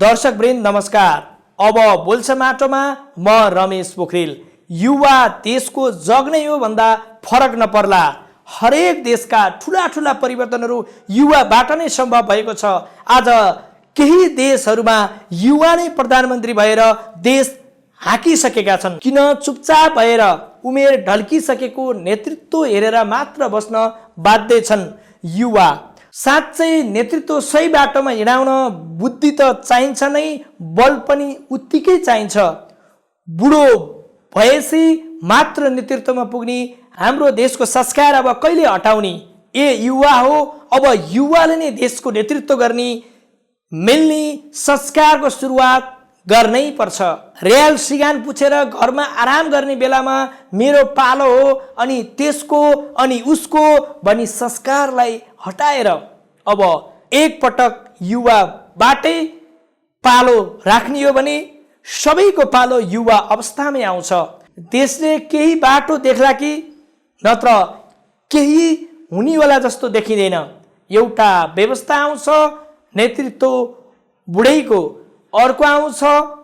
दर्शकवृन्द नमस्कार। अब बोल्छ माटोमा म रमेश पोखरेल। युवा देशको जग नै हो भन्दा फरक नपर्ला। हरेक देशका ठुला ठुला परिवर्तनहरू युवाबाट नै सम्भव भएको छ। आज केही देशहरूमा युवा नै प्रधानमन्त्री भएर देश हाँकिसकेका छन्। किन चुपचाप भएर उमेर ढल्किसकेको नेतृत्व हेरेर मात्र बस्न बाध्य छन्? युवा साँच्चै नेतृत्व सही बाटोमा हिँडाउन बुद्धि त चाहिन्छ नै, बल पनि उत्तिकै चाहिन्छ। बुढो भएपछि मात्र नेतृत्वमा पुग्ने हाम्रो देशको संस्कार अब कहिले हटाउने? युवा हो, अब युवाले नै देशको नेतृत्व गर्ने मिल्ने संस्कारको सुरुवात गर्नै पर्छ। रेल सिगान पुछेर घरमा आराम गर्ने बेलामा मेरो पालो हो अनि त्यसको अनि उसको भनी संस्कारलाई हटाएर अब एकपटक युवाबाटै पालो राख्ने हो भने सबैको पालो युवा अवस्थामै आउँछ। देशले केही बाटो देख्ला कि नत्र केही हुनेवाला जस्तो देखिँदैन। एउटा व्यवस्था आउँछ, नेतृत्व बुढैको, अर्को आउँछ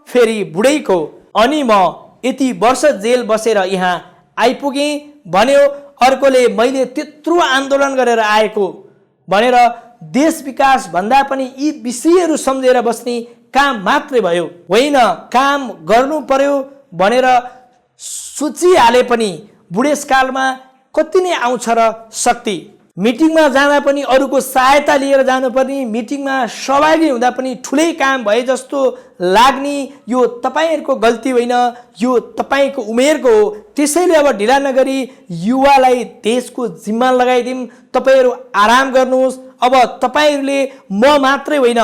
फेरि बुढैको, अनि म यति वर्ष जेल बसेर यहाँ आइपुगेँ भन्यो, अर्कोले मैले त्यत्रो आन्दोलन गरेर आएको भनेर देश विकास भन्दा पनि यी विषयहरू सम्झेर बस्ने काम मात्रै भयो। होइन, काम गर्नु पर्यो भनेर सोचिहाले पनि बुढेसकालमा कति नै आउँछ र शक्ति। मिटिङमा जाँदा पनि अरूको सहायता लिएर जानुपर्ने, मिटिङमा सहभागी हुँदा पनि ठुलै काम भए जस्तो लाग्ने। यो तपाईँहरूको गल्ती होइन, यो तपाईँको उमेरको हो। त्यसैले अब ढिला नगरी युवालाई देशको जिम्मा लगाइदिउँ। तपाईँहरू आराम गर्नुहोस्। अब तपाईँहरूले म मात्रै होइन,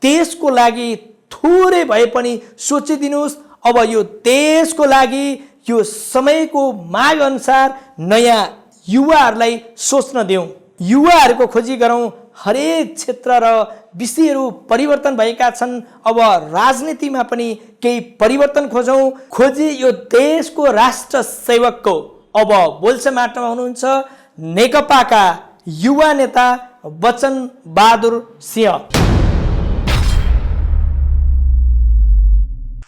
देशको लागि थोरै भए पनि सोचिदिनुहोस्। अब यो देशको लागि यो समयको माग अनुसार नयाँ युवाहरूलाई सोच्न देऊ। युवाहरूको खोजी गरौँ। हरेक क्षेत्र र विषयहरू परिवर्तन भएका छन्। अब राजनीतिमा पनि केही परिवर्तन खोजौँ। खोजी यो देशको राष्ट्र सेवकको। अब बोल्छ माटोमा हुनुहुन्छ नेकपाका युवा नेता वचन बहादुर सिंह।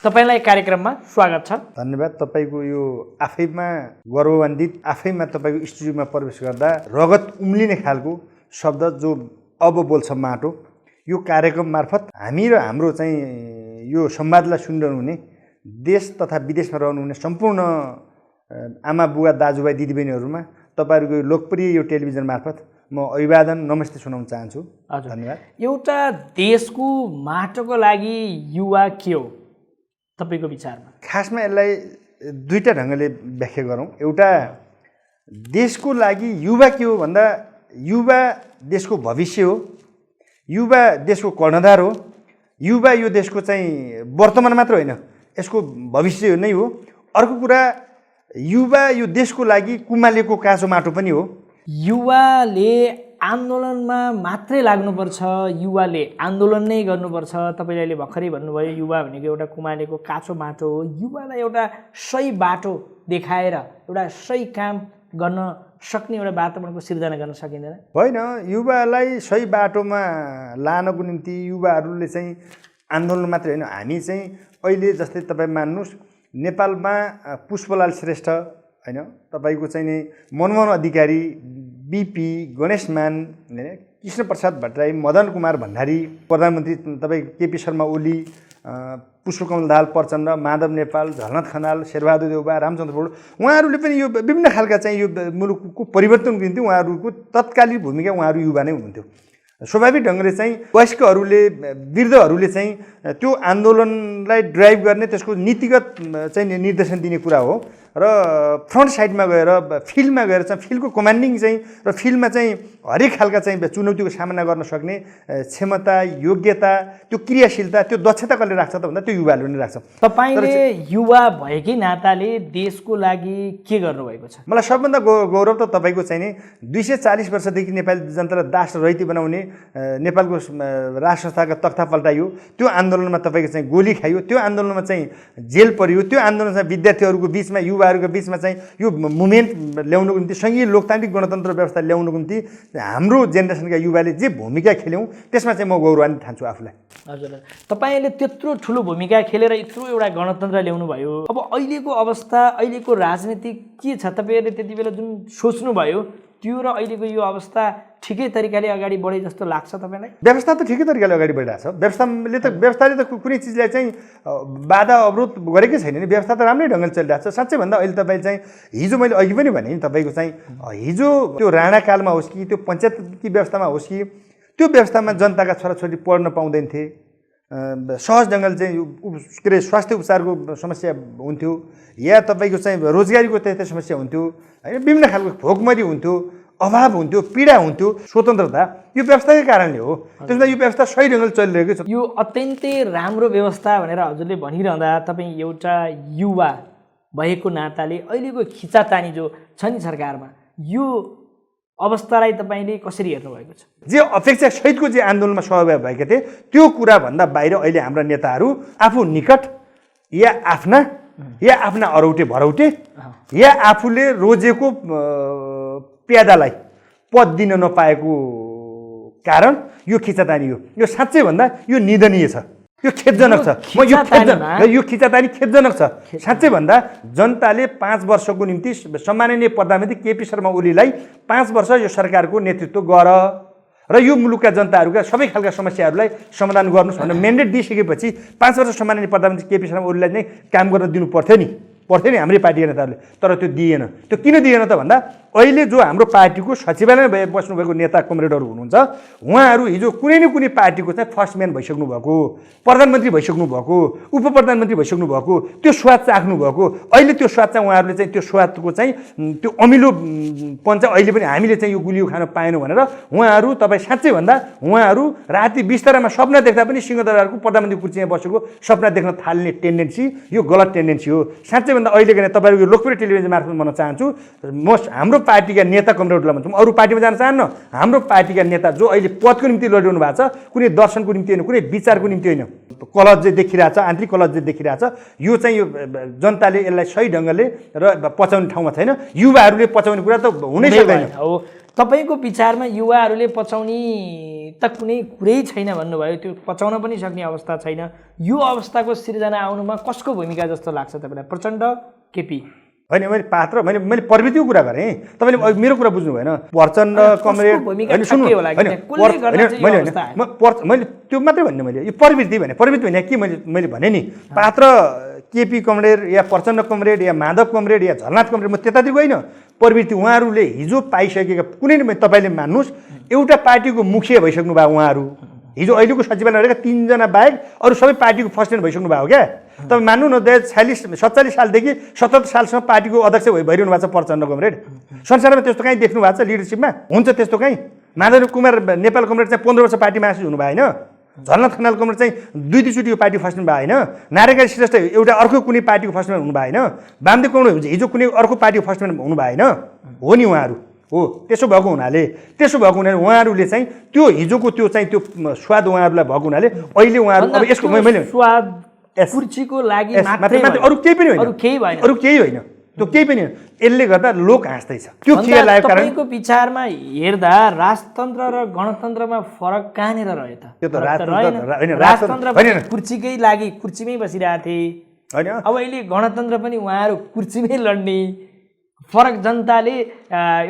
तपाईलाई कार्यक्रममा स्वागत छ। धन्यवाद। तपाईको यो आफैमा गौरवान्वित, आफैमा तपाईको स्टुडियोमा प्रवेश गर्दा रगत उम्लिने खालको शब्द जो अब बोल्छ माटो, यो कार्यक्रम मार्फत हामी र हाम्रो चाहिँ यो संवादलाई सुनिरहनुहुने देश तथा विदेशमा रहनुहुने सम्पूर्ण आमा बुवा दाजुभाइ दिदीबहिनीहरूमा तपाईहरूको यो लोकप्रिय यो टेलिभिजन मार्फत म अभिवादन नमस्ते सुनाउन चाहन्छु। धन्यवाद। एउटा देशको माटोको लागि युवा के हो तपाईको विचारमा? खासमा यसलाई दुईटा ढङ्गले व्याख्या गरौँ। एउटा देशको लागि युवा के हो भन्दा युवा देशको भविष्य हो, युवा देशको कर्णधार हो, युवा यो देशको चाहिँ वर्तमान मात्र होइन यसको भविष्य नै हो। अर्को कुरा युवा यो देशको लागि कुमालेको काँचो माटो पनि हो। युवाले आन्दोलनमा मात्रै लाग्नुपर्छ, युवाले आन्दोलन नै गर्नुपर्छ। तपाईँले अहिले भर्खरै भन्नुभयो युवा भनेको एउटा कुमालेको काँचो माटो हो। युवालाई एउटा सही बाटो देखाएर एउटा सही काम गर्न सक्ने एउटा वातावरणको सिर्जना गर्न सकिँदैन? होइन, युवालाई सही बाटोमा लानको निम्ति युवाहरूले चाहिँ आन्दोलन मात्रै होइन, हामी चाहिँ अहिले जस्तै तपाईँ मान्नुहोस् नेपालमा पुष्पलाल श्रेष्ठ होइन, तपाईँको चाहिँ नि मनमोहन अधिकारी, बिपी गणेशमान, कृष्ण प्रसाद भट्टराई, मदन कुमार भण्डारी, प्रधानमन्त्री तपाईँ केपी शर्मा ओली, पुष्पकमल दाहाल प्रचण्ड, माधव नेपाल, झलनाथ खनाल, शेरबहादुर देउबा, रामचन्द्र पौडेल, उहाँहरूले पनि यो विभिन्न खालका चाहिँ यो मुलुकको परिवर्तनको निम्ति उहाँहरूको तत्कालीन भूमिका उहाँहरू युवा नै हुनुहुन्थ्यो। स्वाभाविक ढङ्गले चाहिँ वयस्कहरूले, वृद्धहरूले चाहिँ त्यो आन्दोलनलाई ड्राइभ गर्ने, त्यसको नीतिगत चाहिँ निर्देशन दिने कुरा हो। र फ्रन्ट साइडमा गएर फिल्डमा गएर चाहिँ फिल्डको कमान्डिङ चाहिँ र फिल्डमा चाहिँ हरेक खालका चाहिँ चुनौतीको सामना गर्न सक्ने क्षमता, योग्यता, त्यो क्रियाशीलता, त्यो दक्षता कसले राख्छ त भन्दा त्यो युवाहरूले नै राख्छ। तपाईँले युवा भएकै नाताले देशको लागि के गर्नुभएको छ? मलाई सबभन्दा गौरव त तपाईँको चाहिँ नि 240 वर्षदेखि नेपाली जनतालाई दास र रहिती बनाउने नेपालको राष्ट्र संस्थाका तख्ता पल्टाइयो, त्यो आन्दोलनमा तपाईँको चाहिँ गोली खाइयो, त्यो आन्दोलनमा चाहिँ जेल परियो, त्यो आन्दोलनमा विद्यार्थीहरूको बिचमा युवा युवाहरूको बिचमा चाहिँ यो मुभमेन्ट ल्याउनुको निम्ति सङ्घीय लोकतान्त्रिक गणतन्त्र व्यवस्था ल्याउनुको निम्ति हाम्रो जेनेरेसनका युवाले जे भूमिका खेल्यौँ त्यसमा चाहिँ म गौरवान्वित ठान्छु आफूलाई। हजुर, तपाईँले त्यत्रो ठुलो भूमिका खेलेर यत्रो एउटा गणतन्त्र ल्याउनु भयो। अब अहिलेको अवस्था, अहिलेको राजनीति के छ? तपाईँहरूले त्यति बेला जुन सोच्नुभयो त्यो र अहिलेको यो अवस्था ठिकै तरिकाले अगाडि बढे जस्तो लाग्छ तपाईँलाई? व्यवस्था त ठिकै तरिकाले अगाडि बढिरहेछ। व्यवस्थाले त कुनै चिजलाई चाहिँ बाधा अवरोध गरेकै छैन नि। व्यवस्था त राम्रै ढङ्गले चलिरहेको छ। साँच्चै भन्दा अहिले तपाईँ चाहिँ हिजो मैले अघि पनि भने नि तपाईँको चाहिँ हिजो त्यो राणाकालमा होस् कि त्यो पञ्चायती व्यवस्थामा होस् कि त्यो व्यवस्थामा जनताका छोराछोरी पढ्न पाउँदैन थिए, सहज ढङ्गले चाहिँ के अरे स्वास्थ्य उपचारको समस्या हुन्थ्यो, या तपाईँको चाहिँ रोजगारीको त्यस्तै समस्या हुन्थ्यो होइन, विभिन्न खालको भोकमरी हुन्थ्यो, अभाव हुन्थ्यो, पीडा हुन्थ्यो। स्वतन्त्रता यो व्यवस्थाकै कारणले हो। त्यसमा यो व्यवस्था सही ढङ्गले चलिरहेको छ। यो अत्यन्तै राम्रो व्यवस्था भनेर हजुरले भनिरहँदा तपाईँ एउटा युवा भएको नाताले अहिलेको खिचातानी जो छ नि सरकारमा, यो अवस्थालाई तपाईँले कसरी हेर्नुभएको छ? जे अपेक्षा सहितको जे आन्दोलनमा सहभागी भएका थिए त्यो कुराभन्दा बाहिर अहिले हाम्रा नेताहरू आफू निकट या आफ्ना अरौटे भरौटे या आफूले रोजेको प्यादालाई पद दिन नपाएको कारण यो खिचातानी हो। यो साँच्चै भन्दा यो निन्दनीय छ, यो खेदजनक छ। यो खिचातानी खेदजनक छ। साँच्चै भन्दा जनताले 5 वर्षको निम्ति सम्माननीय प्रधानमन्त्री केपी शर्मा ओलीलाई 5 वर्ष यो सरकारको नेतृत्व गर र यो मुलुकका जनताहरूका सबै खालका समस्याहरूलाई समाधान गर्नुहोस् भनेर म्यान्डेट दिइसकेपछि 5 वर्ष सम्माननीय प्रधानमन्त्री केपी शर्मा ओलीलाई नै काम गर्न दिनु पर्थ्यो नि हाम्रै पार्टीका नेताहरूले। तर त्यो दिएन। त्यो किन दिएन त भन्दा अहिले जो हाम्रो पार्टीको सचिवालयमा बस्नुभएको नेता कमरेडहरू हुनुहुन्छ उहाँहरू हिजो कुनै न कुनै पार्टीको चाहिँ फर्स्ट म्यान भइसक्नु भएको, प्रधानमन्त्री भइसक्नु भएको, उप प्रधानमन्त्री भइसक्नु भएको, त्यो स्वाद चाख्नु भएको। अहिले त्यो स्वाद चाहिँ उहाँहरूले चाहिँ त्यो स्वादको चाहिँ त्यो अमिलोपन चाहिँ अहिले पनि हामीले चाहिँ यो गुलियो खान पाएनौँ भनेर उहाँहरू तपाईँ साँच्चै भन्दा उहाँहरू राति बिस्तारामा सपना देख्दा पनि सिंहदरबारको प्रधानमन्त्री कुर्सीमा बसेको सपना देख्न थाल्ने टेन्डेन्सी यो गलत टेन्डेन्सी हो। साँच्चै भन्दा अहिलेको तपाईँहरूको लोकप्रिय टेलिभिजन मार्फत भन्न चाहन्छु, हाम्रो पार्टीका नेता कमरेडहरूलाई भन्छौँ, अरू पार्टीमा जान चाहन्न। हाम्रो पार्टीका नेता जो अहिले पदको निम्ति लडिरहनु भएको छ, कुनै दर्शनको निम्ति होइन, कुनै विचारको निम्ति होइन, कलज चाहिँ देखिरहेछ, आन्तरिक कलज चाहिँ देखिरहेछ। यो चाहिँ यो जनताले यसलाई सही ढङ्गले र पचाउने ठाउँमा छैन। युवाहरूले पचाउने कुरा त हुनै सक्दैन हो। तपाईँको विचारमा युवाहरूले पचाउने त कुनै कुरै छैन भन्नुभयो, त्यो पचाउन पनि सक्ने अवस्था छैन। यो अवस्थाको सिर्जना आउनुमा कसको भूमिका जस्तो लाग्छ तपाईँलाई? प्रचण्ड, केपी? होइन, मैले पात्र मैले प्रवृत्तिको कुरा गरेँ। तपाईँले मेरो कुरा बुझ्नु भएन। प्रचण्ड कमरेड होइन, सुन्नु मैले त्यो मात्रै भन्ने, मैले यो प्रवृत्ति भने के मैले भने नि पात्र केपी कमरेड या प्रचण्ड कमरेड या माधव कमरेड या झलनाथ कमरेड म त्यतातिर गइन। प्रवृत्ति उहाँहरूले हिजो पाइसकेका कुनै तपाईँले मान्नुहोस् एउटा पार्टीको मुखिया भइसक्नु भयो उहाँहरू। हिजो अहिलेको सचिवालय रहेका 3 जना बाहेक अरू सबै पार्टीको फर्स्ट ह्यान्ड भइसक्नु भयो क्या। तपाईँ मान्नु न 47 सालदेखि 77 सालसम्म पार्टीको अध्यक्ष भइरहनु भएको छ प्रचण्ड कमरेड। संसारमा त्यस्तो कहीँ देख्नु भएको छ लिडरसिपमा? हुन्छ त्यस्तो कहीँ? माधव कुमार नेपाल कमरेड चाहिँ 15 वर्ष पार्टीमा आएपछि हुनु भयो होइन? झलनाथ खनाल कमरेड चाहिँ 2-2 यो पार्टी फर्स्ट ह्यान्ड भयो होइन? नारायण श्रेष्ठ एउटा अर्को कुनै पार्टीको फर्स्ट ह्यान्ड हुनु भयो होइन? वामदेव कमरेड हिजो कुनै अर्को पार्टीको फर्स्ट ह्यान्ड हुनु भयो होइन? हो नि उहाँहरू हो। त्यसो भएको हुनाले उहाँहरूले चाहिँ त्यो हिजोको त्यो चाहिँ त्यो स्वाद उहाँहरूलाई भएको हुनाले अहिले उहाँहरू अब यसको मैले स्वाद कुर्सीको लागि मात्रै अरू केही पनि होइन, अरू केही होइन, त्यो केही पनि होइन। यसले गर्दा लोक हाँस्दैछ। त्यो के लागेको कारण तपाईँको विचारमा हेर्दा राजतन्त्र र गणतन्त्रमा फरक कहाँनिर रह्यो त? त्यो त राजतन्त्र कुर्सीकै लागि कुर्सीमै बसिरहेको थिए होइन। अब अहिले गणतन्त्र पनि उहाँहरू कुर्सीमै लड्ने फरक जनताले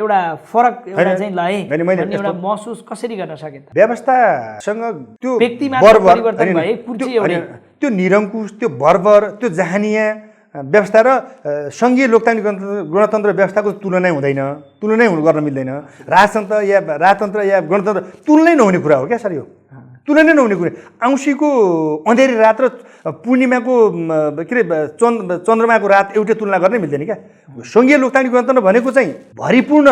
एउटा फरक एउटा चाहिँ लए एउटा महसुस कसरी गर्न सके त? व्यवस्थासँग त्यो परिवर्तन भए कुर्सी एउटै, त्यो निरङ्कुश, त्यो बर्बर, त्यो जहानिया व्यवस्था र सङ्घीय लोकतान्त्रिक गणतन्त्र व्यवस्थाको तुलनै हुँदैन, तुलनै गर्न मिल्दैन। राजतन्त्र या गणतन्त्र तुलनै नहुने कुरा हो क्या सर। यो तुलनै नहुने कुरा। औँसीको अँधेरी रात र पूर्णिमाको के अरे चन्द्रमाको रात एउटै तुलना गर्नै मिल्दैन क्या। सङ्घीय लोकतान्त्रिक गणतन्त्र भनेको चाहिँ भरिपूर्ण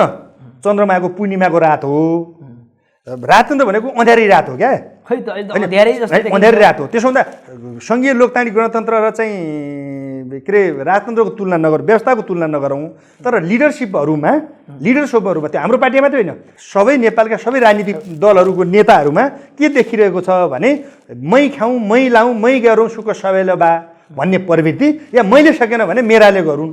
चन्द्रमाको पूर्णिमाको रात हो। राजतन्त्र भनेको अँध्यारी रात हो क्या, अँध्यारी रात हो। त्यसो हुँदा सङ्घीय लोकतान्त्रिक गणतन्त्र र चाहिँ के अरे राजतन्त्रको तुलना व्यवस्थाको तुलना नगरौँ। तर लिडरसिपहरूमा त्यो हाम्रो पार्टीमा मात्रै होइन, सबै नेपालका सबै राजनीतिक दलहरूको नेताहरूमा के देखिरहेको छ भने मै खाउँ, मै लाउँ, मै गरौँ, सुख सबैलाई बा भन्ने प्रवृत्ति, या मैले सकेन भने मेराले गरून्,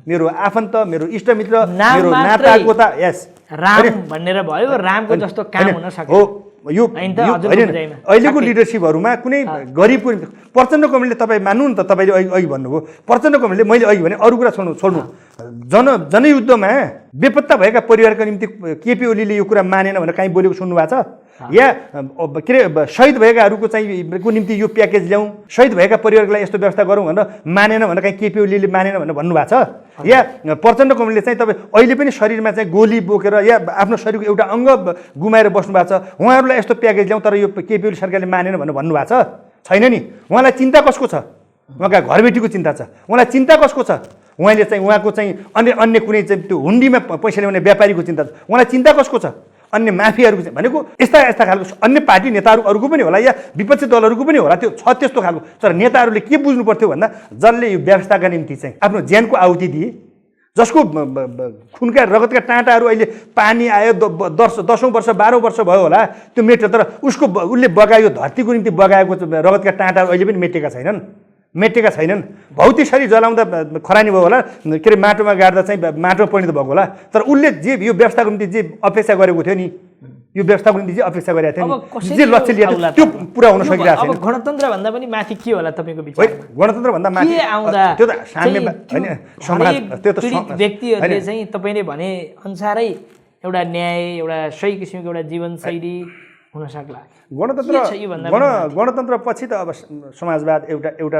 मेरो आफन्त, मेरो इष्टमित्र, नाम मेरो मात्रै नातागोता, यस राम भनेर भयो, रामको जस्तो काम हुन सक्यो। हो यो हैन त, हजुरको होइन, बुझाइमा। अहिलेको लिडरसिपहरूमा कुनै गरिबको प्रचण्ड कमलले तपाईँ मान्नु नि त, तपाईँले अघि भन्नुभयो प्रचण्ड कमलले, मैले अघि भने अरू कुरा छोड्नु जनयुद्धमा बेपत्ता भएका परिवारका निम्ति केपी ओलीले यो कुरा मानेन भनेर काहीँ बोलेको सुन्नु भएको छ? या के अरे शहीद भएकाहरूको चाहिँ को निम्ति यो प्याकेज ल्याउँ, शहीद भएका परिवारलाई यस्तो व्यवस्था गरौँ भनेर मानेन भनेर काहीँ केपी ओलीले मानेन भनेर भन्नुभएको छ? या प्रचण्ड कमलले चाहिँ तपाईँ अहिले पनि शरीरमा चाहिँ गोली बोकेर या आफ्नो शरीरको एउटा अङ्ग गुमाएर बस्नु भएको छ, उहाँहरूलाई यस्तो प्याकेज ल्याउँ तर यो केपी ओली सरकारले मानेन भनेर भन्नुभएको छ? छैन नि। उहाँलाई चिन्ता कसको छ? उहाँका घरबेटीको चिन्ता छ। उहाँलाई चिन्ता कसको छ? उहाँले चाहिँ उहाँको चाहिँ अन्य कुनै चाहिँ त्यो हुन्डीमा पैसा ल्याउने व्यापारीको चिन्ता छ। उहाँलाई चिन्ता कसको छ? अन्य माफियाहरूको चाहिँ भनेको यस्ता खालको अन्य पार्टी नेताहरू अरूको पनि होला या विपक्षी दलहरूको पनि होला, त्यो छ त्यस्तो खालको। तर नेताहरूले के बुझ्नु पर्थ्यो भन्दा जसले यो व्यवस्थाका निम्ति चाहिँ आफ्नो ज्यानको आहुति दिए, जसको खुनका रगतका टाँटाहरू अहिले पानी आयो 10औं वर्ष 12औं वर्ष भयो होला त्यो मेटेर, तर उसले बगायो धरतीको निम्ति बगाएको रगतका टाँटाहरू अहिले पनि मेटेका छैनन्। भौतिक शरीर जलाउँदा खरानी भयो होला, के अरे माटोमा गाड्दा चाहिँ माटोमा परिणत भएको होला, तर उसले जे यो व्यवस्थाको निम्ति जे अपेक्षा गरेको थियो नि, यो व्यवस्थाको निम्ति जे अपेक्षा गरेको थियो नि, जे लक्ष्य लिएको थियो त्यो पुरा हुन सकिरहेको छैन। अब गणतन्त्र भन्दा पनि माथि के होला तपाईँको विचारमा? गणतन्त्र भन्दा माथि आउँदा त्यो त साम्य होइन, समाज त्यो त व्यक्तिहरूले चाहिँ तपाईँले भने अनुसारै एउटा न्याय, एउटा सही किसिमको एउटा जीवनशैली हुन सक्ला। गणतन्त्र पछि त अब समाजवाद एउटा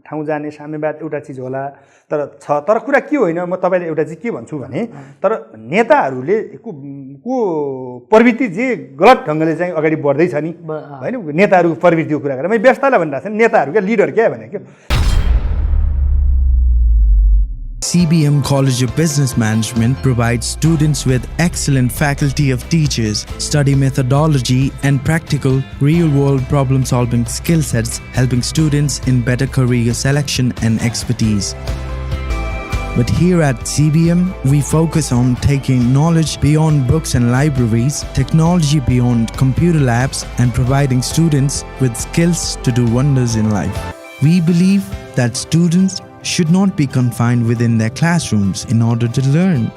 ठाउँ जाने, साम्यवाद एउटा चिज होला, तर कुरा के होइन, म तपाईँले एउटा चाहिँ के भन्छु भने, तर नेताहरूले को प्रवृत्ति जे गलत ढङ्गले चाहिँ अगाडि बढ्दैछ नि होइन, नेताहरूको प्रवृत्तिको कुरा गरेर मैले व्यवस्थालाई भनिरहेको थिएँ, नेताहरू क्या लिडर क्या भने क्या। CBM College of Business Management provides students with excellent faculty of teachers, study methodology, and practical, real-world problem-solving skill sets, helping students in better career selection and expertise. But here at CBM, we focus on taking knowledge beyond books and libraries, technology beyond computer labs, and providing students with skills to do wonders in life. We believe that students should not be confined within their classrooms in order to learn.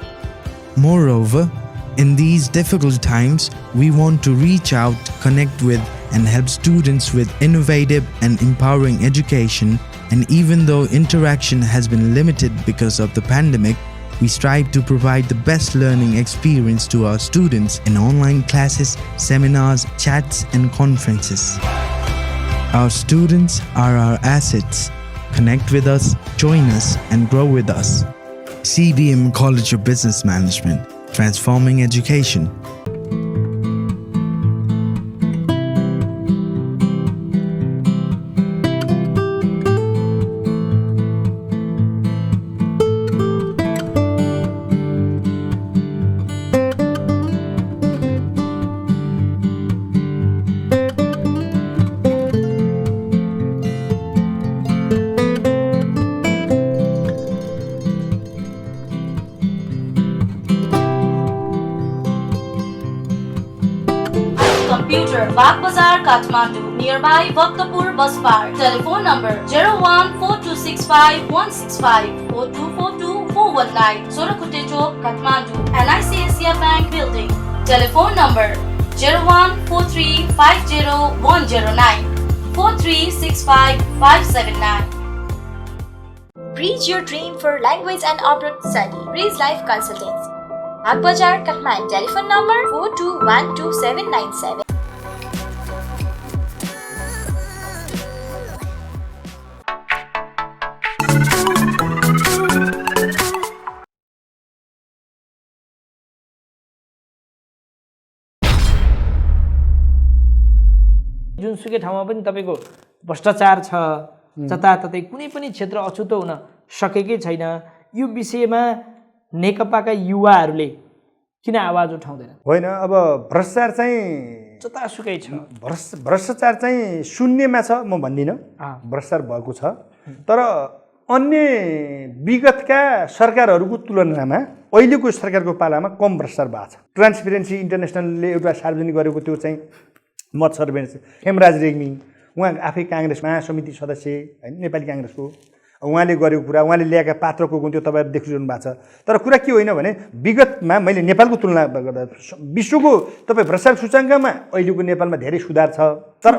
Moreover, in these difficult times, we want to reach out, connect with, and help students with innovative and empowering education. And even though interaction has been limited because of the pandemic, we strive to provide the best learning experience to our students in online classes, seminars, chats, and conferences. Our students are our assets. Connect with us, join us, and grow with us. CBM College of Business Management, transforming education. Computer, Bagbazar, Kathmandu, nearby Bhaktapur Bus Park. Telephone number 014265 165 4242 419 Sorakute Chowk, Kathmandu. NICSIA Bank Building. Telephone number 014350 109 4365579. Reach your dream for language and abroad study. Breeze Life Consultants. Bagbazar, Kathmandu. Telephone number 42122797. जुनसुकै ठाउँमा पनि तपाईँको भ्रष्टाचार छ, जताततै कुनै पनि क्षेत्र अछुतो हुन सकेकै छैन। यो विषयमा नेकपाका युवाहरूले किन आवाज उठाउँदैन? होइन, अब भ्रष्टाचार चाहिँ जतासुकै छ, भ्रष्टाचार चाहिँ शून्यमा छ म भन्दिनँ, भ्रष्टाचार भएको छ। तर अन्य विगतका सरकारहरूको तुलनामा अहिलेको सरकारको पालामा कम भ्रष्टाचार भएको छ। ट्रान्सपेरेन्सी इन्टरनेसनलले एउटा सार्वजनिक गरेको त्यो चाहिँ मत सर्वे, हेमराज रेग्मी, उहाँ आफै काङ्ग्रेस महासमिति सदस्य होइन, नेपाली काङ्ग्रेसको। उहाँले गरेको कुरा उहाँले ल्याएका पात्र को त्यो तपाईँहरू देखिरहनु भएको छ तर कुरा के होइन भने विगतमा मैले नेपालको तुलना गर्दा विश्वको तपाईँ भ्रष्टाचार सूचाङ्कमा अहिलेको नेपालमा धेरै सुधार छ तर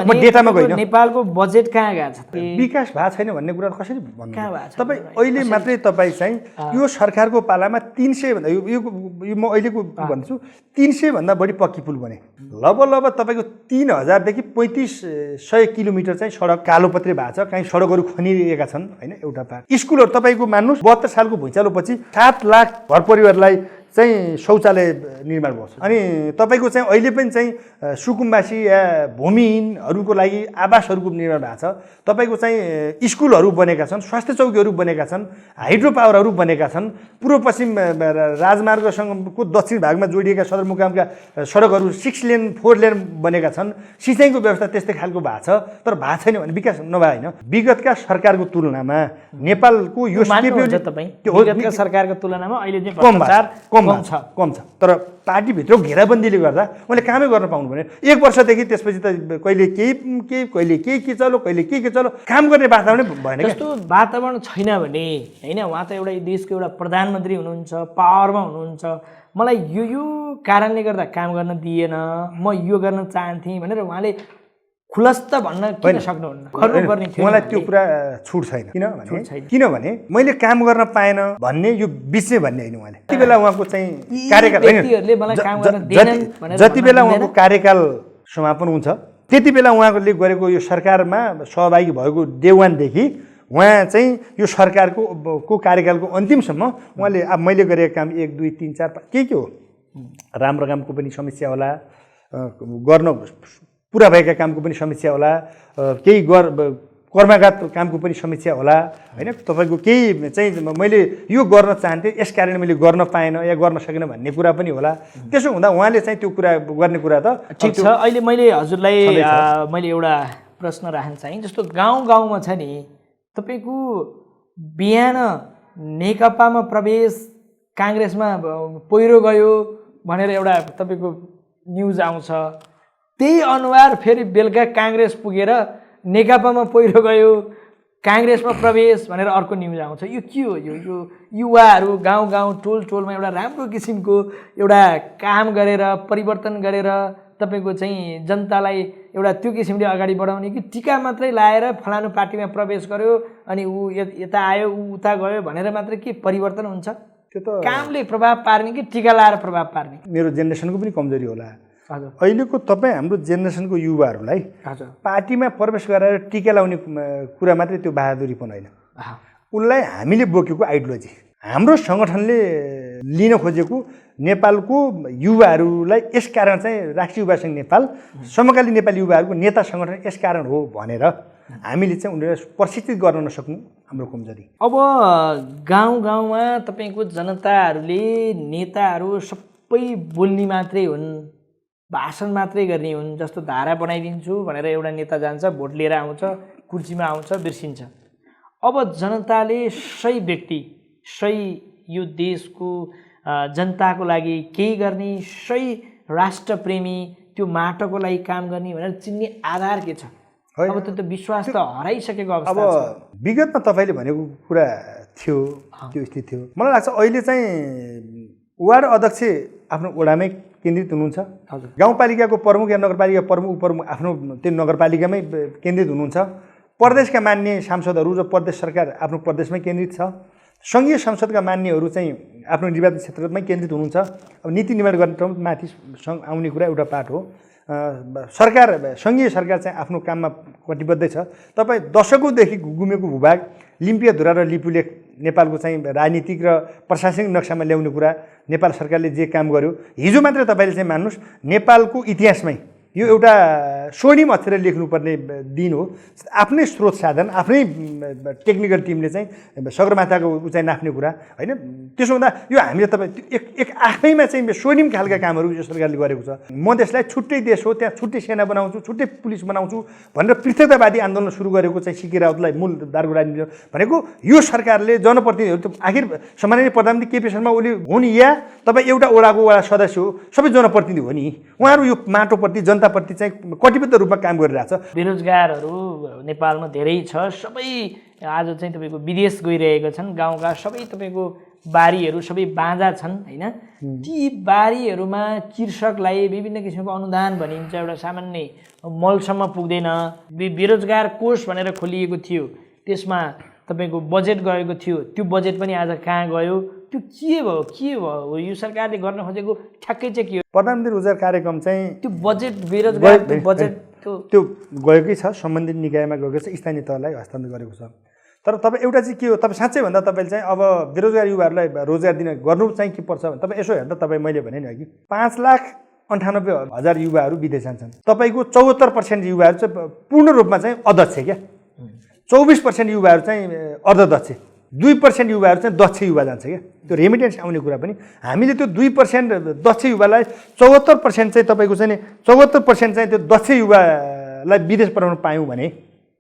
म डेटामा गइन नेपालको बजेट कहाँ गएको छ विकास भएको छैन भन्ने कुरा कसरी भन्नु तपाईँ अहिले मात्रै तपाईँ चाहिँ यो सरकारको पालामा 300 भन्दा यो म अहिलेको भन्छु 300 भन्दा बढी पक्की पुल बने लगभग तपाईँको 3000 देखि 3500 किलोमिटर चाहिँ सडक कालोपत्रे भएको छ कहीँ सडकहरू खनिएका छन् हैन एउटा पार्ट स्कुलहरू तपाईँको मान्नुस् 72 सालको भुइँचालो पछि 7 लाख घर परिवारलाई चाहिँ शौचालय निर्माण भएको छ अनि तपाईँको चाहिँ अहिले पनि चाहिँ सुकुम्बासी या भूमिहीनहरूको लागि आवासहरूको निर्माण भएको छ तपाईँको चाहिँ स्कुलहरू बनेका छन् स्वास्थ्य चौकीहरू बनेका छन् हाइड्रो पावरहरू बनेका छन् पूर्व पश्चिम राजमार्गसँगको दक्षिण भागमा जोडिएका सदरमुकामका सडकहरू 6 लेन 4 लेन बनेका छन् सिँचाइको व्यवस्था त्यस्तै खालको भएको छ तर भएको छैन भने विकास नभए होइन विगतका सरकारको तुलनामा नेपालको यो विगतका सरकारको तुलनामा अहिले चाहिँ कम छ तर पार्टीभित्र घेराबन्दीले गर्दा उहाँले कामै गर्न पाउनु भने 1 वर्षदेखि त्यसपछि त कहिले कहिले के चलो कहिले के चलो काम गर्ने वातावरण भएन त्यस्तो वातावरण छैन भने हैन उहाँ त एउटा देशको एउटा प्रधानमन्त्री हुनुहुन्छ पावरमा हुनुहुन्छ मलाई यो कारणले गर्दा काम गर्न दिएन म यो गर्न चाहन्थेँ भनेर उहाँले खुलस्त भन्न किन सक्नुहुन्न गर्नुपर्ने थियो मलाई त्यो कुरा छुट छैन किनभने मैले काम गर्न पाएन भन्ने यो बिचै भन्ने हैन उहाँले त्यति बेला उहाँको चाहिँ कार्यकाल व्यक्तिहरुले मलाई काम गर्न दिएनन् भनेर जति बेला उहाँको कार्यकाल समापन हुन्छ त्यति बेला उहाँले गरेको यो सरकारमा सहभागी भएको डे 1 देखि उहाँ चाहिँ यो सरकारको कार्यकालको अन्तिमसम्म उहाँले अब मैले गरेको काम 1 2 3 4 के हो राम्रो कामको पनि समीक्षा होला गर्न पुरा भएका कामको पनि समीक्षा होला केही कर्मगत कामको पनि समीक्षा होला हैन तपाईको केही चाहिँ मैले यो गर्न चाहन्थे यसकारण मैले गर्न पाएन या गर्न सकिन भन्ने कुरा पनि होला त्यसो हुँदा उहाँले चाहिँ त्यो कुरा गर्ने कुरा त ठीक छ अहिले मैले हजुरलाई मैले एउटा प्रश्न राख्न चाहे जस्तो गाउँमा छ नि तपाईको बिहान नेकपामा प्रवेश कांग्रेसमा पहिरो गयो भनेर एउटा तपाईको न्यूज आउँछ त्यही अनुहार फेरि बेलुका कांग्रेस पुगेर नेकपामा पहिरो गयो कांग्रेसमा प्रवेश भनेर अर्को न्यूज आउँछ यो के हो यो युवाहरू गाउँ टोलमा एउटा राम्रो किसिमको एउटा काम गरेर परिवर्तन गरेर तपाईको चाहिँ जनतालाई एउटा त्यो किसिमले अगाडि बढाउने कि टीका मात्रै लाएर फलानु पार्टीमा प्रवेश गर्यो अनि उ यता आयो उ उता गयो भनेर मात्र के परिवर्तन हुन्छ त्यो त कामले प्रभाव पार्ने कि टीका लाएर प्रभाव पार्ने मेरो जेनेरेसनको पनि कमजोरी होला अहिलेको तपाईँ हाम्रो जेनेरेसनको युवाहरूलाई पार्टीमा प्रवेश गरेर टीका लाउने कुरा मात्रै त्यो बहादुरीपन होइन उसलाई हामीले बोकेको आइडियोलोजी हाम्रो सङ्गठनले लिन खोजेको नेपालको युवाहरूलाई यसकारण चाहिँ राष्ट्रिय युवा सङ्घ नेपाल समकालीन नेपाली युवाहरूको नेता सङ्गठन यसकारण हो भनेर हामीले चाहिँ उनीहरूलाई प्रशिक्षित गर्न नसक्नु हाम्रो कमजोरी अब गाउँमा तपाईँको जनताहरूले नेताहरू सबै बोल्ने मात्रै हुन् भाषण मात्रै गर्ने हुन् जस्तो धारा बनाइदिन्छु भनेर एउटा नेता जान्छ भोट लिएर आउँछ कुर्सीमा आउँछ बिर्सिन्छ अब जनताले सही व्यक्ति सही यो देशको जनताको लागि केही गर्ने सही राष्ट्रप्रेमी त्यो माटोको लागि काम गर्ने भनेर चिन्ने आधार के छ अब त्यो त विश्वास त हराइसकेको अवस्था छ अब विगतमा तपाईँले भनेको कुरा थियो त्यो स्थिति थियो मलाई लाग्छ अहिले चाहिँ वार्ड अध्यक्ष आफ्नो वडामै केन्द्रित हुनुहुन्छ गाउँपालिकाको प्रमुख या नगरपालिका प्रमुख उपप्रमुख आफ्नो त्यो नगरपालिकामै केन्द्रित हुनुहुन्छ प्रदेशका मान्य सांसदहरू र प्रदेश सरकार आफ्नो प्रदेशमै केन्द्रित छ सङ्घीय संसदका मान्यहरू चाहिँ आफ्नो निर्वाचन क्षेत्रमै केन्द्रित हुनुहुन्छ अब नीति निर्माण गर्ने ठाउँ माथि आउने कुरा एउटा पाठ हो सरकार सङ्घीय सरकार चाहिँ आफ्नो काममा कटिबद्ध छ तपाईँ दशकौँदेखि गुमेको भूभाग लिम्पियाधुरा र लिपुलेख नेपालको चाहिँ राजनीतिक र प्रशासनिक नक्सामा ल्याउने कुरा नेपाल सरकारले जे काम गर्यो हिजो मात्रै तपाईँले चाहिँ मान्नुहोस् नेपालको इतिहासमै यो एउटा स्वर्णिम अक्षरले लेख्नुपर्ने दिन हो आफ्नै स्रोत साधन आफ्नै टेक्निकल टिमले चाहिँ सगरमाथाको उचाइ नाप्ने कुरा होइन त्यसो हुँदा यो हामीले तपाईँ एक आफैमा चाहिँ स्वर्णिम खालका कामहरू यो सरकारले गरेको छ म देशलाई छुट्टै देश हो त्यहाँ छुट्टै सेना बनाउँछु छुट्टै पुलिस बनाउँछु भनेर पृथकतावादी आन्दोलन सुरु गरेको चाहिँ सिके राउतलाई मूल दार्गो राजनीति भनेको यो सरकारले जनप्रतिनिधिहरू त आखिर सामान्य प्रधानमन्त्री केपी शर्मा ओली हुन् या तपाईँ एउटा वडाको वडा सदस्य हो सबै जनप्रतिनिधि हो नि उहाँहरू यो माटोप्रति जनताप्रति चाहिँ कटिबद्ध रूपमा काम गरिरहेछ बेरोजगारहरू नेपालमा धेरै छ सबै आज चाहिँ तपाईँको विदेश गइरहेका छन्, गाउँका सबै तपाईँको बारीहरू सबै बाँझा छन् होइन। ती बारीहरूमा कृषकलाई विभिन्न किसिमको अनुदान भनिन्छ, एउटा सामान्य मलसम्म पुग्दैन। बेरोजगार कोष भनेर खोलिएको थियो, त्यसमा तपाईँको बजेट गएको थियो, त्यो बजेट पनि आज कहाँ गयो? त्यो के भयो? यो सरकारले गर्न खोजेको ठ्याक्कै चाहिँ के हो? प्रधानमन्त्री रोजगार कार्यक्रम चाहिँ त्यो बजेट बेरोजगार बजेट त्यो गएकै छ, सम्बन्धित निकायमा गएको छ, स्थानीय तहलाई हस्तान्तरण गरेको छ। तर तपाईँ एउटा चाहिँ के हो, तपाईँ साँच्चै भन्दा तपाईँले चाहिँ अब बेरोजगार युवाहरूलाई रोजगार दिन गर्नु चाहिँ के पर्छ भने तपाईँ यसो हेर्दा तपाईँ मैले भने नि अघि 5,98,000 युवाहरू विदेश जान्छन्। तपाईँको 74% युवाहरू चाहिँ पूर्ण रूपमा चाहिँ अदक्ष क्या, 24% युवाहरू चाहिँ अर्धदक्ष, 2% युवाहरू चाहिँ दक्ष युवा जान्छ क्या। त्यो रेमिटेन्स आउने कुरा पनि हामीले त्यो 2% दक्ष युवालाई 74% चाहिँ तपाईँको चाहिँ 74% चाहिँ त्यो दक्ष युवालाई विदेश पठाउन पायौँ भने,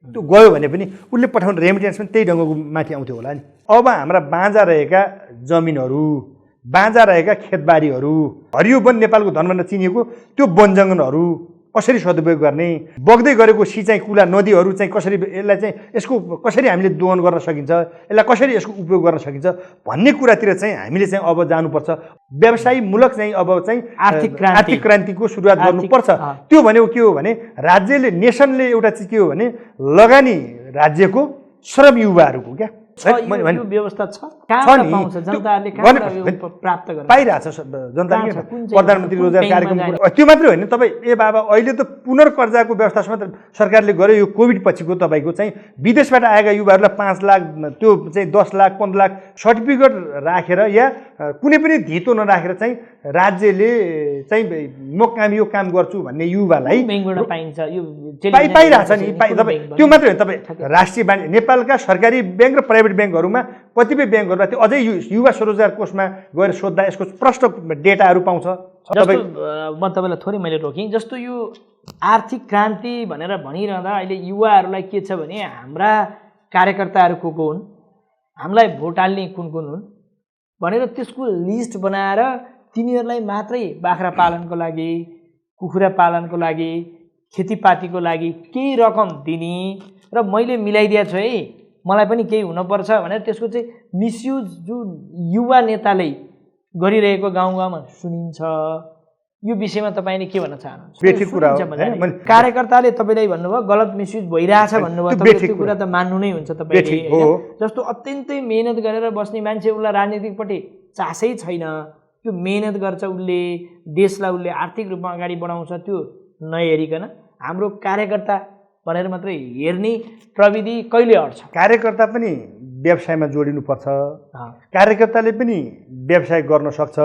त्यो गयो भने पनि उसले पठाउने रेमिटेन्स पनि त्यही ढङ्गको माथि आउँथ्यो होला नि। अब हाम्रा बाँझा रहेका जमिनहरू, बाँझा रहेका खेतबारीहरू, हरियो वन नेपालको धन भनेर चिनिएको त्यो वन जङ्गलहरू कसरी सदुपयोग गर्ने, बग्दै गरेको सिँचाइ कुला नदीहरू चाहिँ कसरी यसलाई चाहिँ यसको कसरी हामीले दोहन गर्न सकिन्छ, यसलाई कसरी यसको उपयोग गर्न सकिन्छ भन्ने कुरातिर चाहिँ हामीले चाहिँ अब जानुपर्छ। व्यवसायीमूलक चाहिँ अब चाहिँ आर्थिक क्रान्तिको सुरुवात गर्नुपर्छ। त्यो भनेको के हो भने राज्यले, नेसनले एउटा चाहिँ के हो भने लगानी राज्यको श्रम युवाहरूको क्या व्यवस्था छ नि, प्राप्त पाइरहेछ जनताले। प्रधानमन्त्री रोजगार कार्यक्रम त्यो मात्रै होइन, तपाईँ ए बाबा अहिले त पुनर्कर्जाको व्यवस्था मात्र सरकारले गर्यो। यो कोभिड पछिको तपाईँको चाहिँ विदेशबाट आएका युवाहरूलाई 5 लाख, त्यो चाहिँ 10 लाख 15 लाख सर्टिफिकेट राखेर या कुनै पनि धितो नराखेर चाहिँ राज्यले चाहिँ म यो काम गर्छु भन्ने युवालाई पाइन्छ, यो पाइरहेछ नि। तपाईँ त्यो मात्रै होइन, तपाईँ राष्ट्रिय वाणिज्य नेपालका सरकारी ब्याङ्क र प्राइभेट ब्याङ्कहरूमा कतिपय ब्याङ्कहरूमा त्यो अझै युवा स्वरोजगार कोषमा गएर सोद्धा यसको प्रष्ट डेटाहरू पाउँछ। म तपाईँलाई थोरै मैले रोकेँ, जस्तो यो आर्थिक क्रान्ति भनेर भनिरहँदा अहिले युवाहरूलाई के छ भने हाम्रा कार्यकर्ताहरू को हुन्, हामीलाई भोट हाल्ने कुन हुन् भनेर त्यसको लिस्ट बनाएर तिनीहरूलाई मात्रै बाख्रा पालनको लागि, कुखुरा पालनको लागि, खेतीपातीको लागि केही रकम दिने र मैले मिलाइदिएको छु है, मलाई पनि केही हुनुपर्छ भनेर त्यसको चाहिँ मिसयुज जुन युवा नेताले गरिरहेको गाउँमा सुनिन्छ। यो विषयमा तपाईँले के भन्न चाहनुहुन्छ? कार्यकर्ताले तपाईँलाई भन्नुभयो गलत मिसयुज भइरहेछ भन्नुभयो, त्यो कुरा त मान्नु नै हुन्छ तपाईँले। जस्तो अत्यन्तै मेहनत गरेर बस्ने मान्छे, उसलाई राजनीतिकपट्टि चासै छैन, त्यो मेहनत गर्छ, उसले देशलाई उसले आर्थिक रूपमा अगाडि बढाउँछ, त्यो नहेरिकन हाम्रो कार्यकर्ता भनेर मात्रै हेर्ने प्रविधि कहिले अट्छ? कार्यकर्ता पनि व्यवसायमा जोडिनुपर्छ, कार्यकर्ताले पनि व्यवसाय गर्न सक्छ,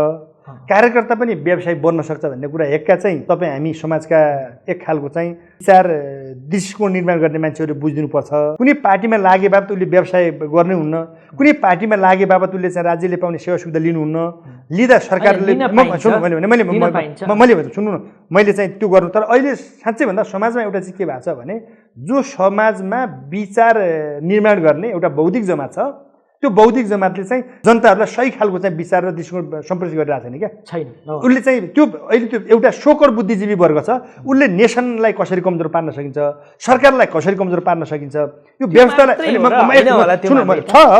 कार्यकर्ता पनि व्यवसाय बन्न सक्छ भन्ने कुरा एकका चाहिँ तपाईँ हामी समाजका एक खालको चाहिँ विचार दृष्टिकोण निर्माण गर्ने मान्छेहरूले बुझिदिनुपर्छ। कुनै पार्टीमा लागे बापत उसले व्यवसाय गर्नै हुन्न, कुनै पार्टीमा लागे बापत उसले चाहिँ राज्यले पाउने सेवा सुविधा लिनुहुन्न, लिँदा सरकारले सुन्नु मैले सुन्नु न, मैले चाहिँ त्यो गर्नु। तर अहिले साँच्चै भन्दा समाजमा एउटा चाहिँ के भएको छ भने जो समाजमा विचार निर्माण गर्ने एउटा बौद्धिक जमात छ, त्यो बौद्धिक जमातले चाहिँ जनताहरूलाई सही खालको चाहिँ विचार र दृष्टिकोण सम्प्रेषित गरिरहेको छैन क्या, छैन। उसले चाहिँ त्यो अहिले त्यो एउटा सोकर बुद्धिजीवी वर्ग छ, उसले नेसनलाई कसरी कमजोर पार्न सकिन्छ, सरकारलाई कसरी कमजोर पार्न सकिन्छ, यो व्यवस्थालाई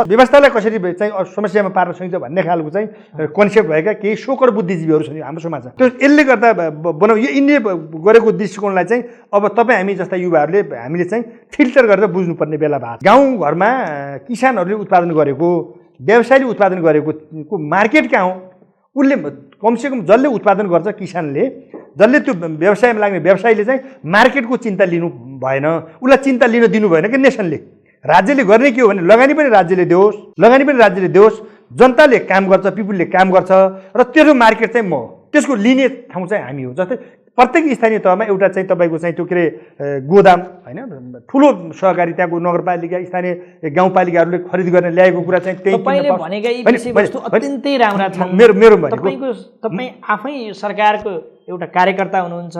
व्यवस्थालाई कसरी चाहिँ समस्यामा पार्न सकिन्छ भन्ने खालको चाहिँ कन्सेप्ट भएका केही सोकर बुद्धिजीवीहरू छन् हाम्रो समाजमा। त्यो यसले गर्दा बनाउ यो यिनले गरेको दृष्टिकोणलाई चाहिँ अब तपाईँ हामी जस्ता युवाहरूले हामीले चाहिँ फिल्टर गरेर बुझ्नुपर्ने बेला भएको। गाउँघरमा किसानहरूले उत्पादन गरेको, व्यवसायले उत्पादन गरेको मार्केट कहाँ हो? उसले कमसेकम जसले उत्पादन गर्छ किसानले, जसले त्यो व्यवसायमा लाग्ने व्यवसायीले चाहिँ मार्केटको चिन्ता लिनु भएन, उसलाई चिन्ता लिन दिनु भएन कि नेसनले। राज्यले गर्ने के हो भने लगानी पनि राज्यले देओस्, जनताले काम गर्छ, पिपुलले काम गर्छ र त्यो मार्केट चाहिँ म त्यसको लिने ठाउँ चाहिँ हामी हो। जस्तै प्रत्येक स्थानीय तहमा एउटा चाहिँ तपाईँको चाहिँ त्यो के अरे गोदाम होइन, ठुलो सहकारी त्यहाँको नगरपालिका स्थानीय गाउँपालिकाहरूले खरिद गर्ने ल्याएको कुरा चाहिँ त्यही अत्यन्तै राम्रा छन्। मेरो तपाईँ आफै सरकारको एउटा कार्यकर्ता हुनुहुन्छ,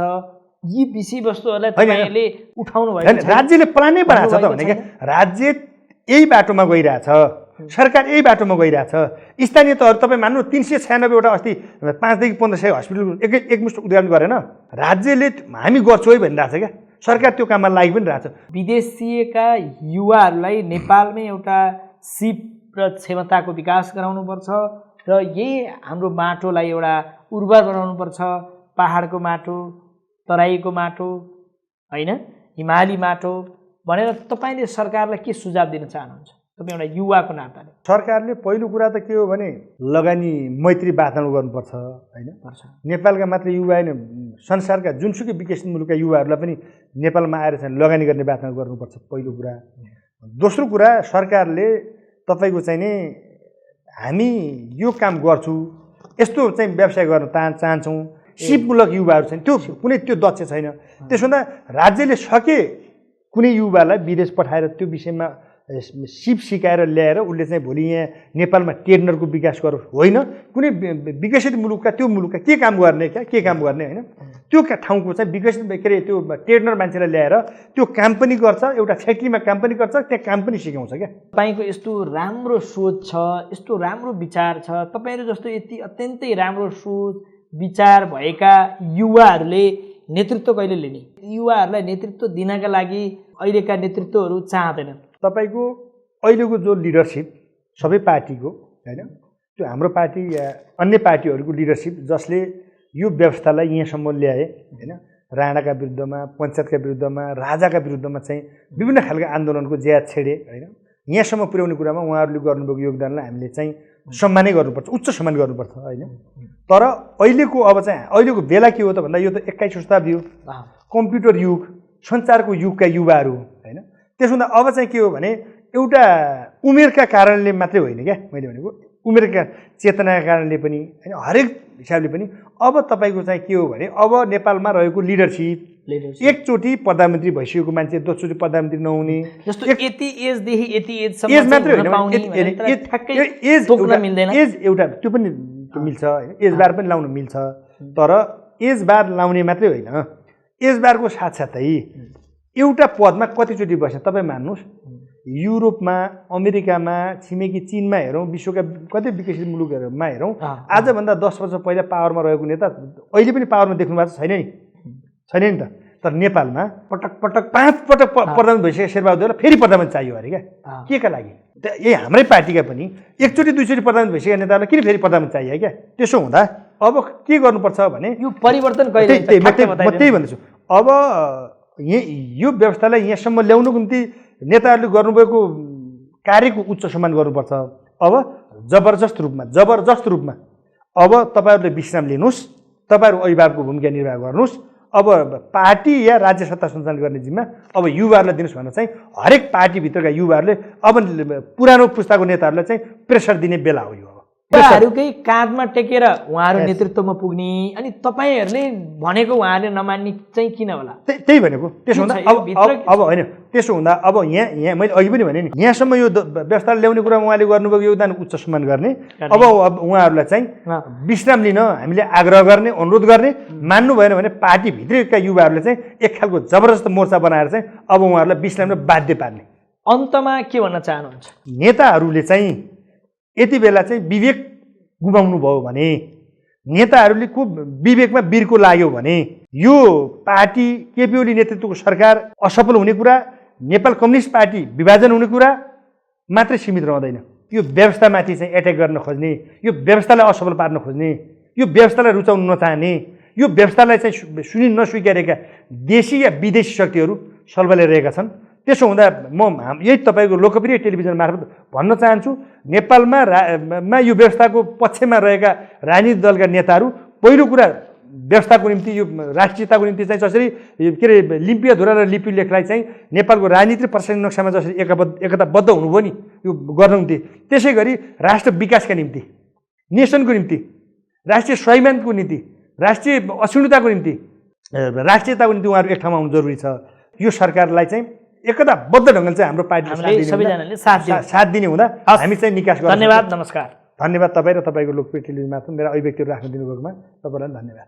यी विषयवस्तुहरूलाई तपाईँले उठाउनु भयो। राज्यले प्लानै बनाएको छ त भने क्या, राज्य यही बाटोमा गइरहेछ, सरकार यही बाटोमा गइरहेछ। स्थानीय तहहरू तपाईँ मान्नु 396वटा अस्ति 500 देखि 1500 हस्पिटल एकमुष्ट उद्घाटन गरेन, राज्यले हामी गर्छौँ है भनिरहेछ क्या। सरकार त्यो काममा लागि पनि रहेछ। विदेशिएका युवाहरूलाई नेपालमै एउटा सिप र क्षमताको विकास गराउनुपर्छ र यही हाम्रो माटोलाई एउटा उर्वर बनाउनुपर्छ। पहाडको माटो, तराईको माटो, होइन, हिमाली माटो भनेर तपाईँले सरकारलाई के सुझाव दिन चाहनुहुन्छ तपाईँ एउटा युवाको नाताले? सरकारले पहिलो कुरा त के हो भने लगानी मैत्री वातावरण गर्नुपर्छ, होइन। नेपालका मात्र युवा होइन, संसारका जुनसुकै विकसित मुलुकका युवाहरूलाई पनि नेपालमा आएर चाहिँ लगानी गर्ने वातावरण गर्नुपर्छ, पहिलो कुरा। दोस्रो कुरा, सरकारले तपाईँको चाहिँ नि हामी यो काम गर्छौँ, यस्तो चाहिँ व्यवसाय गर्न चाहन्छौँ, सिपमूलक युवाहरू छन्, त्यो कुनै त्यो दक्ष छैन। त्यसो हुँदा राज्यले सके कुनै युवालाई विदेश पठाएर त्यो विषयमा सिप सिकाएर ल्याएर उसले चाहिँ भोलि यहाँ नेपालमा टेन्डरको विकास गरोस्, होइन कुनै विकसित मुलुकका त्यो मुलुकका के काम गर्ने, के काम गर्ने, होइन, त्यो ठाउँको चाहिँ विकसित के अरे त्यो टेन्डर मान्छेलाई ल्याएर त्यो काम पनि गर्छ, एउटा फ्याक्ट्रीमा काम पनि गर्छ, त्यहाँ काम पनि सिकाउँछ क्या। तपाईँको यस्तो राम्रो सोच छ, यस्तो राम्रो विचार छ, तपाईँहरू जस्तो यति अत्यन्तै राम्रो सोच विचार भएका युवाहरूले नेतृत्व कहिले लिने? युवाहरूलाई नेतृत्व दिनका लागि अहिलेका नेतृत्वहरू चाहँदैनन्। तपाईँको अहिलेको जो लिडरसिप सबै पार्टीको, होइन, त्यो हाम्रो पार्टी या अन्य पार्टीहरूको लिडरसिप जसले यो व्यवस्थालाई यहाँसम्म ल्याए, होइन, राणाका विरुद्धमा, पञ्चायतका विरुद्धमा, राजाका विरुद्धमा चाहिँ विभिन्न खालका आन्दोलनको ज्याद छेडे, होइन, यहाँसम्म पुर्याउने कुरामा उहाँहरूले गर्नुभएको योगदानलाई हामीले चाहिँ सम्मानै गर्नुपर्छ, उच्च सम्मान गर्नुपर्छ, होइन। तर अहिलेको अब चाहिँ अहिलेको बेला के हो त भन्दा यो त 21औं शताब्दी हो, कम्प्युटर युग, सञ्चारको युगका युवाहरू, होइन। त्यसो हुँदा अब चाहिँ के हो भने एउटा उमेरका कारणले मात्रै होइन क्या, मैले भनेको उमेरका चेतनाका कारणले पनि, होइन, हरेक हिसाबले पनि अब तपाईँको चाहिँ के हो भने अब नेपालमा रहेको लिडरसिप एकचोटि प्रधानमन्त्री भइसकेको मान्छे दोस्रोचोटि प्रधानमन्त्री नहुने, जस्तो यति एजदेखि यति एजसम्म एज मात्रै होइन, एज एउटा त्यो पनि मिल्छ, होइन, एज बार पनि लाउन मिल्छ। तर एज बार लाउने मात्रै होइन, एज बारको साथसाथै एउटा पदमा कतिचोटि बस्छ तपाईँ मान्नुहोस्। युरोपमा, अमेरिकामा, छिमेकी चीनमा हेरौँ, विश्वका कति विकसित मुलुकहरूमा हेरौँ, आजभन्दा 10 वर्ष पहिला पावरमा रहेको नेता अहिले पनि पावरमा देख्नु भएको छैन नि, छैन नि त। तर नेपालमा पटक पटक 5 पटक प्रधानमन्त्री भइसकेको शेरबहादुरलाई फेरि प्रधानमन्त्री चाहियो अरे क्या, के का लागि? यही हाम्रै पार्टीका पनि एकचोटि दुईचोटि प्रधानमन्त्री भइसकेका नेताहरूलाई किन फेरि प्रधानमन्त्री चाहियो क्या? त्यसो हुँदा अब के गर्नुपर्छ भने यो परिवर्तन कहिले? म त्यही भन्दैछु। अब यो व्यवस्थालाई यहाँसम्म ल्याउनुको निम्ति नेताहरूले गर्नुभएको कार्यको उच्च सम्मान गर्नुपर्छ। अब जबरजस्त रूपमा अब तपाईँहरूले विश्राम लिनुहोस्, तपाईँहरू अभिभावकको भूमिका निर्वाह गर्नुहोस्। अब पार्टी या राज्य सत्ता सञ्चालन गर्ने जिम्मा अब युवाहरूलाई दिनुहोस् भनेर चाहिँ हरेक पार्टीभित्रका युवाहरूले अब पुरानो पुस्ताको नेताहरूलाई चाहिँ प्रेसर दिने बेला हो यो। उहाँहरूकै काँधमा टेकेर उहाँहरू नेतृत्वमा पुग्ने, अनि तपाईँहरूले भनेको उहाँहरूले नमान्ने चाहिँ किन होला? त्यही भनेको। त्यसो हुँदा अब होइन, त्यसो हुँदा अब यहाँ मैले अघि पनि भने नि, यहाँसम्म यो व्यवस्था ल्याउने कुरामा उहाँले गर्नुभएको योगदान उच्च सम्मान गर्ने। अब उहाँहरूलाई चाहिँ विश्राम लिन हामीले आग्रह गर्ने, अनुरोध गर्ने। मान्नु भएन भने पार्टीभित्रका युवाहरूले चाहिँ एक खालको जबरजस्त मोर्चा बनाएर चाहिँ अब उहाँहरूलाई विश्राम बाध्य पार्ने। अन्तमा के भन्न चाहनुहुन्छ? नेताहरूले चाहिँ यति बेला चाहिँ विवेक गुमाउनु भयो भने, नेताहरूले को विवेकमा बिर्को लाग्यो भने यो पार्टी केपी ओली नेतृत्वको सरकार असफल हुने कुरा, नेपाल कम्युनिस्ट पार्टी विभाजन हुने कुरा मात्रै सीमित रहँदैन। यो व्यवस्थामाथि चाहिँ एट्याक गर्न खोज्ने, यो व्यवस्थालाई असफल पार्न खोज्ने, यो व्यवस्थालाई रुचाउन नचाहने, यो व्यवस्थालाई चाहिँ सुनि नस्वीकारेका देशी या विदेशी शक्तिहरू सल्बले रहेका छन्। त्यसो हुँदा म यही तपाईँको लोकप्रिय टेलिभिजन मार्फत भन्न चाहन्छु, नेपालमा यो व्यवस्थाको पक्षमा रहेका राजनीतिक दलका नेताहरू पहिलो कुरा व्यवस्थाको निम्ति, यो राष्ट्रियताको निम्ति चाहिँ जसरी के अरे लिम्पिया धुरा र लिपि लेखलाई चाहिँ नेपालको राजनीतिक प्रशासनिक नक्सामा जसरी एकताबद्ध हुनुभयो नि यो गर्नु निम्ति, त्यसै गरी राष्ट्र विकासका निम्ति, नेसनको निम्ति, राष्ट्रिय स्वाभिमानको निम्ति, राष्ट्रिय अक्षुण्णताको निम्ति, राष्ट्रियताको निम्ति उहाँहरू एक ठाउँमा आउनु जरुरी छ। यो सरकारलाई चाहिँ एकताबद्ध ढङ्गले चाहिँ हाम्रो पार्टीले सबैजनाले साथ दिने हुँदा हामी चाहिँ निकास गर्छौँ। धन्यवाद, नमस्कार। धन्यवाद तपाईँ र तपाईँको लोकप्रिय टेलिभिजन मार्फत मेरा अभिव्यक्तिहरू राख्न दिनुभएकोमा तपाईँलाई धन्यवाद।